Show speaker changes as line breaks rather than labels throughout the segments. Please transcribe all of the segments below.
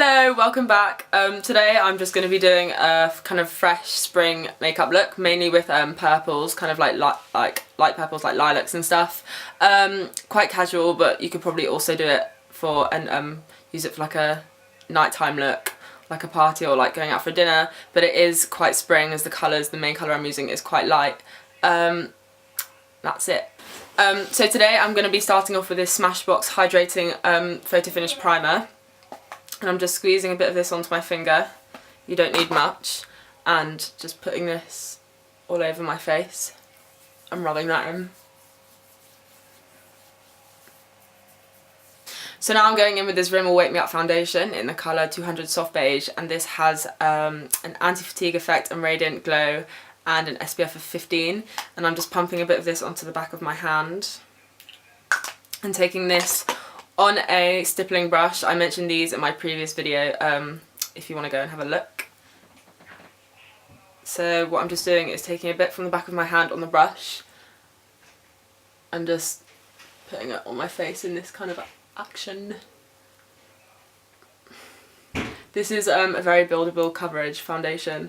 Hello, welcome back. Today I'm just going to be doing a kind of fresh spring makeup look, mainly with purples, kind of like light purples like lilacs and stuff. Quite casual, but you could probably also do it for and use it for like a nighttime look, like a party or like going out for dinner. But it is quite spring as the colours, the main colour I'm using is quite light. That's it. So today I'm going to be starting off with this Smashbox Hydrating Photo Finish Primer. And I'm just squeezing a bit of this onto my finger. You don't need much. And just putting this all over my face. I'm rubbing that in. So now I'm going in with this Rimmel Wake Me Up foundation in the colour 200 Soft Beige. And this has an anti-fatigue effect and radiant glow and an SPF of 15. And I'm just pumping a bit of this onto the back of my hand. And taking this on a stippling brush. I mentioned these in my previous video if you want to go and have a look. So what I'm just doing is taking a bit from the back of my hand on the brush and just putting it on my face in this kind of action. This is a very buildable coverage foundation.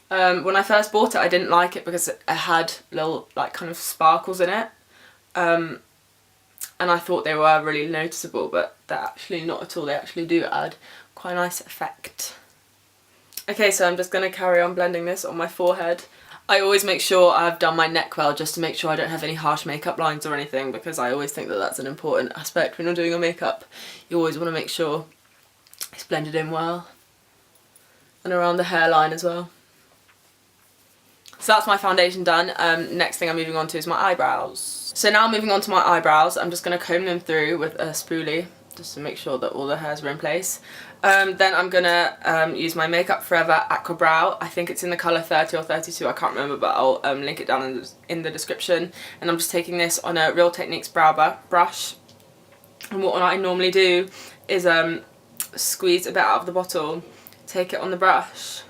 When I first bought it I didn't like it because it had little like kind of sparkles in it. And I thought they were really noticeable, but they're actually not at all. They actually do add quite a nice effect. Okay, so I'm just going to carry on blending this on my forehead. I always make sure I've done my neck well just to make sure I don't have any harsh makeup lines or anything, because I always think that that's an important aspect when you're doing your makeup. You always want to make sure it's blended in well. And around the hairline as well. So that's my foundation done. Next thing I'm moving on to is my eyebrows. So now moving on to my eyebrows, I'm just going to comb them through with a spoolie just to make sure that all the hairs are in place. Then I'm going to use my Makeup Forever Aqua Brow. I think it's in the colour 30 or 32, I can't remember, but I'll link it down in the description. And I'm just taking this on a Real Techniques brow brush. And what I normally do is squeeze a bit out of the bottle, take it on the brush.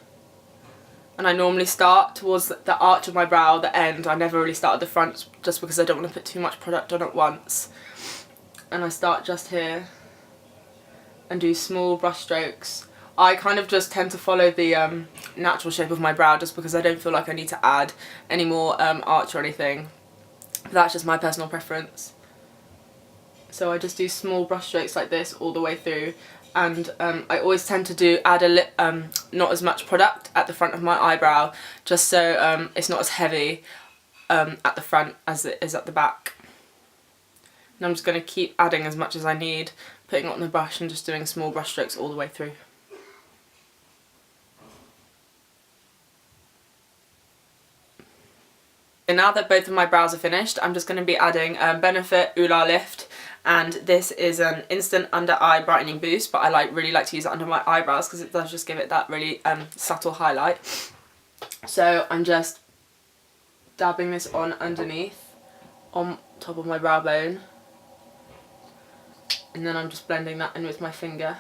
And I normally start towards the arch of my brow, the end. I never really start at the front just because I don't want to put too much product on at once. And I start just here and do small brush strokes. I kind of just tend to follow the natural shape of my brow just because I don't feel like I need to add any more arch or anything. But that's just my personal preference. So I just do small brush strokes like this all the way through. And I always tend to add not as much product at the front of my eyebrow, just so it's not as heavy at the front as it is at the back. And I'm just going to keep adding as much as I need, putting it on the brush and just doing small brush strokes all the way through. And now that both of my brows are finished, I'm just going to be adding Benefit Ooh La Lift. And this is an instant under eye brightening boost, but I really like to use it under my eyebrows because it does just give it that really subtle highlight. So I'm just dabbing this on underneath, on top of my brow bone. And then I'm just blending that in with my finger.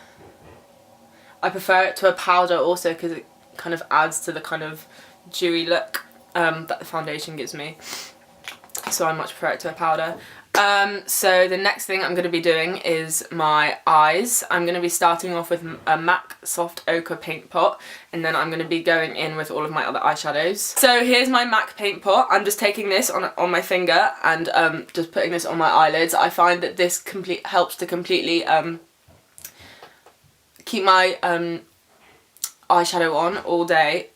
I prefer it to a powder also because it kind of adds to the kind of dewy look that the foundation gives me. So I much prefer it to a powder. So the next thing I'm going to be doing is my eyes. I'm going to be starting off with a MAC Soft Ochre paint pot, and then I'm going to be going in with all of my other eyeshadows. So here's my MAC paint pot. I'm just taking this on my finger and just putting this on my eyelids. I find that this helps to completely keep my eyeshadow on all day,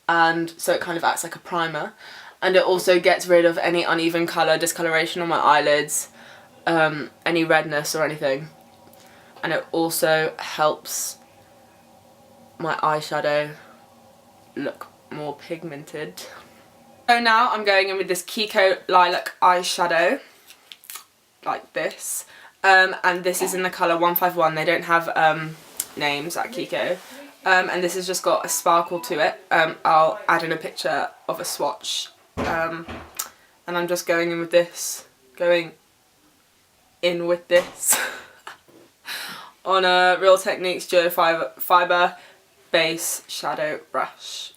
and so it kind of acts like a primer. And it also gets rid of any uneven colour, discoloration on my eyelids, any redness or anything. And it also helps my eyeshadow look more pigmented. So now I'm going in with this Kiko Lilac eyeshadow, like this. And this is in the colour 151. They don't have names at Kiko. And this has just got a sparkle to it. I'll add in a picture of a swatch. And I'm just going in with this, on a Real Techniques Duo Fibre Base Shadow Brush.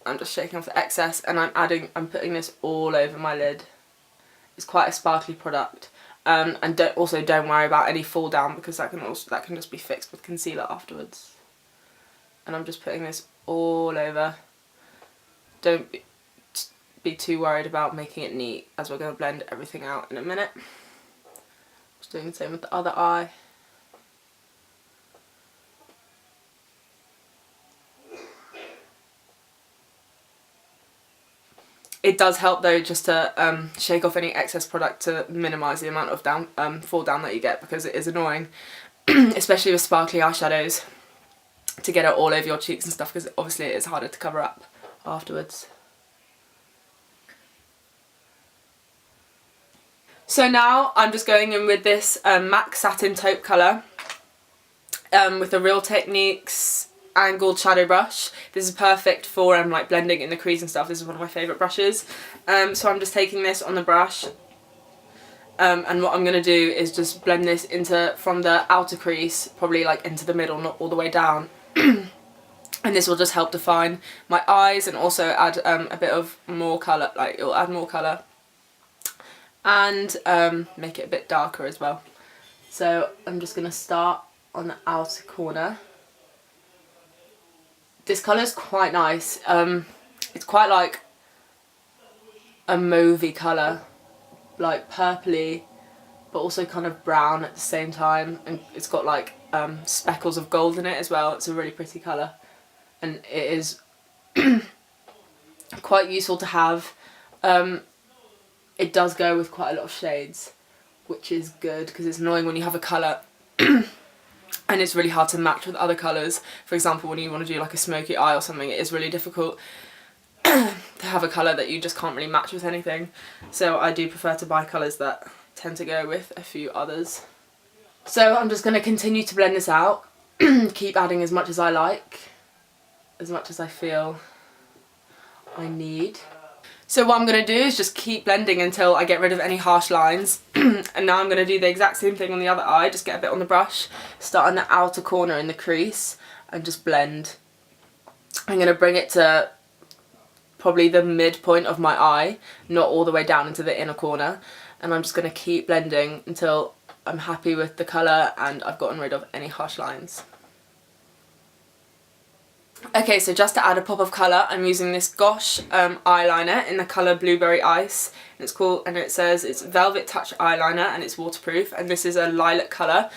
I'm just shaking off the excess and I'm putting this all over my lid. It's quite a sparkly product. And don't worry about any fall down, because that can just be fixed with concealer afterwards. And I'm just putting this all over. Don't be too worried about making it neat, as we're going to blend everything out in a minute. Just doing the same with the other eye. It does help though just to shake off any excess product to minimise the amount of fall down that you get, because it is annoying, especially with sparkly eyeshadows, to get it all over your cheeks and stuff, because obviously it is harder to cover up afterwards. So now I'm just going in with this MAC Satin Taupe colour with the Real Techniques angled shadow brush. This is perfect for like blending in the crease and stuff. This is one of my favourite brushes. So I'm just taking this on the brush, and what I'm going to do is just blend this from the outer crease, probably like into the middle, not all the way down. And this will just help define my eyes and also add a bit of more colour, like it'll add more colour and make it a bit darker as well. So I'm just going to start on the outer corner. This colour is quite nice. It's quite like a mauvey colour, like purpley, but also kind of brown at the same time, and it's got like speckles of gold in it as well. It's a really pretty colour, and it is quite useful to have. It does go with quite a lot of shades, which is good, because it's annoying when you have a colour and it's really hard to match with other colours. For example, when you want to do like a smoky eye or something, it is really difficult to have a colour that you just can't really match with anything. So I do prefer to buy colours that tend to go with a few others. So I'm just going to continue to blend this out, keep adding as much as I like, as much as I feel I need. So what I'm going to do is just keep blending until I get rid of any harsh lines. And now I'm going to do the exact same thing on the other eye, just get a bit on the brush, start on the outer corner in the crease and just blend. I'm going to bring it to probably the midpoint of my eye, not all the way down into the inner corner. And I'm just going to keep blending until I'm happy with the colour and I've gotten rid of any harsh lines. Okay, so just to add a pop of colour, I'm using this Gosh eyeliner in the colour Blueberry Ice. It's called, and it says it's Velvet Touch eyeliner and it's waterproof, and this is a lilac colour,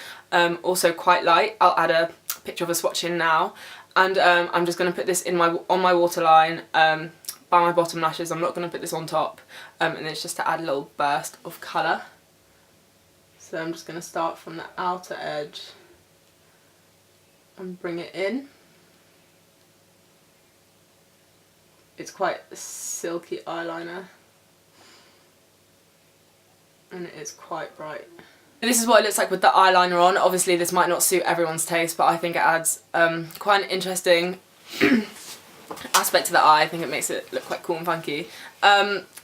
also quite light. I'll add a picture of a swatch in now, and I'm just going to put this on my waterline by my bottom lashes. I'm not going to put this on top, and it's just to add a little burst of colour. So I'm just going to start from the outer edge and bring it in. It's quite a silky eyeliner and it is quite bright. This is what it looks like with the eyeliner on. Obviously this might not suit everyone's taste, but I think it adds quite an interesting aspect to the eye. I think it makes it look quite cool and funky.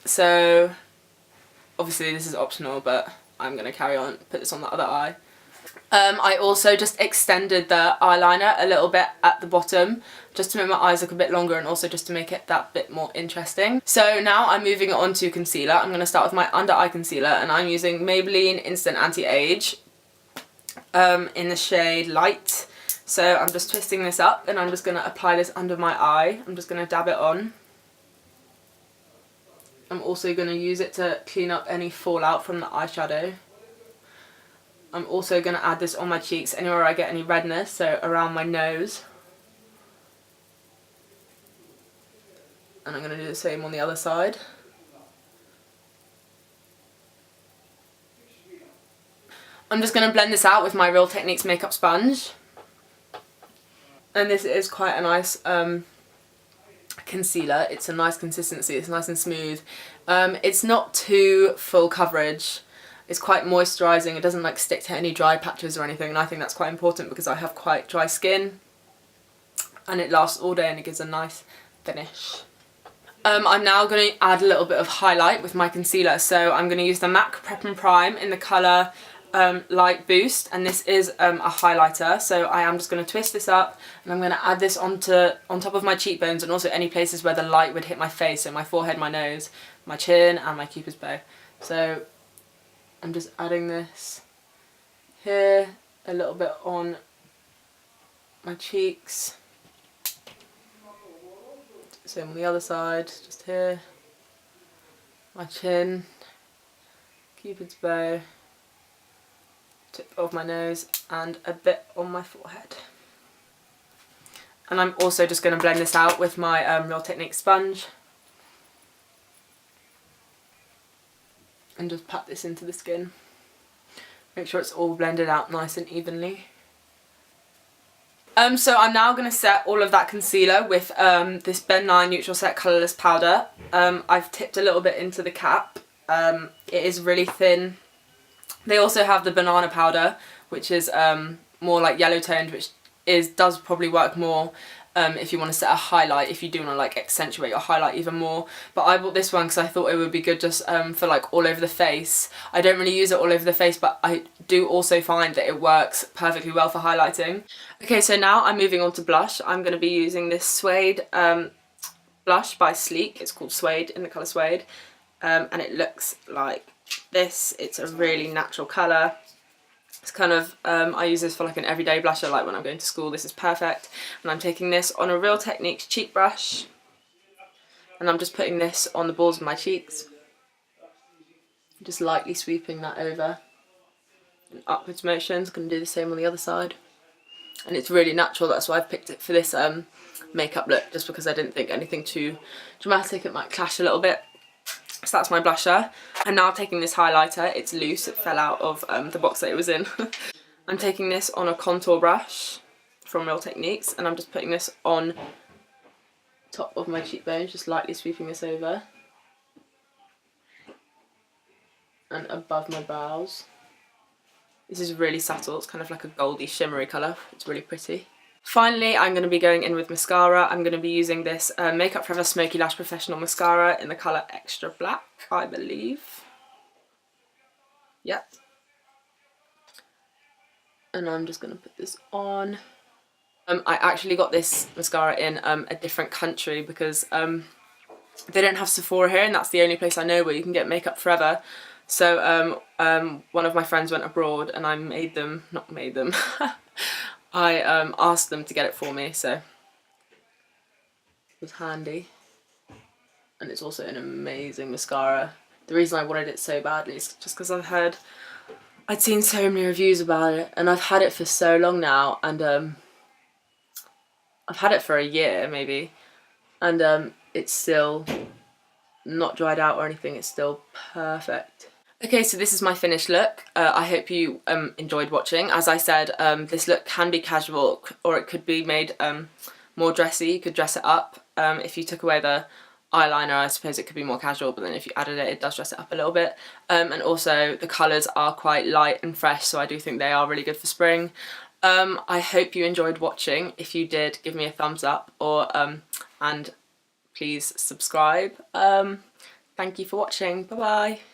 So obviously this is optional, but I'm going to carry on, put this on the other eye. I also just extended the eyeliner a little bit at the bottom, just to make my eyes look a bit longer and also just to make it that bit more interesting. So now I'm moving on to concealer. I'm going to start with my under eye concealer, and I'm using Maybelline Instant Anti-Age in the shade Light. So I'm just twisting this up and I'm just going to apply this under my eye. I'm just going to dab it on. I'm also going to use it to clean up any fallout from the eyeshadow. I'm also going to add this on my cheeks, anywhere I get any redness, so around my nose. And I'm going to do the same on the other side. I'm just going to blend this out with my Real Techniques makeup sponge. And this is quite a nice concealer. It's a nice consistency, it's nice and smooth. It's not too full coverage. It's quite moisturising, it doesn't like stick to any dry patches or anything, and I think that's quite important because I have quite dry skin and it lasts all day and it gives a nice finish. I'm now going to add a little bit of highlight with my concealer, so I'm going to use the MAC Prep+Prime in the colour Light Boost, and this is a highlighter, so I am just going to twist this up and I'm going to add this on top of my cheekbones and also any places where the light would hit my face, so my forehead, my nose, my chin and my cupid's bow. So I'm just adding this here, a little bit on my cheeks. Same on the other side, just here. My chin, Cupid's bow, tip of my nose, and a bit on my forehead. And I'm also just going to blend this out with my Real Techniques sponge. And just pat this into the skin. Make sure it's all blended out nice and evenly. So I'm now going to set all of that concealer with this Ben Nye Neutral Set Colourless Powder. I've tipped a little bit into the cap. It is really thin. They also have the banana powder, which is more like yellow toned, which does probably work more if you want to set a highlight, if you do want to like accentuate your highlight even more. But I bought this one because I thought it would be good just for like all over the face. I don't really use it all over the face, but I do also find that it works perfectly well for highlighting. Okay, so now I'm moving on to blush. I'm going to be using this Suede blush by Sleek. It's called Suede in the colour Suede, and it looks like this. It's a really natural colour. It's kind of, I use this for like an everyday blusher, like when I'm going to school. This is perfect. And I'm taking this on a Real Techniques cheek brush, and I'm just putting this on the balls of my cheeks. Just lightly sweeping that over in upwards motions. Going to do the same on the other side. And it's really natural, that's why I've picked it for this makeup look, just because I didn't think anything too dramatic, it might clash a little bit. So that's my blusher. And now I'm taking this highlighter. It's loose, it fell out of the box that it was in. I'm taking this on a contour brush from Real Techniques, and I'm just putting this on top of my cheekbones, just lightly sweeping this over. And above my brows. This is really subtle, it's kind of like a goldy shimmery colour. It's really pretty. Finally, I'm going to be going in with mascara. I'm going to be using this Makeup Forever Smoky Lash Professional Mascara in the colour Extra Black, I believe. Yep. And I'm just going to put this on. I actually got this mascara in a different country because they don't have Sephora here, and that's the only place I know where you can get Makeup Forever. So one of my friends went abroad and I I asked them to get it for me, so it was handy. And it's also an amazing mascara. The reason I wanted it so badly is just because I'd seen so many reviews about it, and I've had it for so long now, and I've had it for a year maybe, and it's still not dried out or anything, it's still perfect. Okay, so this is my finished look. I hope you enjoyed watching. As I said, this look can be casual, or it could be made more dressy. You could dress it up. If you took away the eyeliner, I suppose it could be more casual, but then if you added it, it does dress it up a little bit. And also the colours are quite light and fresh, so I do think they are really good for spring. I hope you enjoyed watching. If you did, give me a thumbs up, or and please subscribe. Thank you for watching. Bye bye.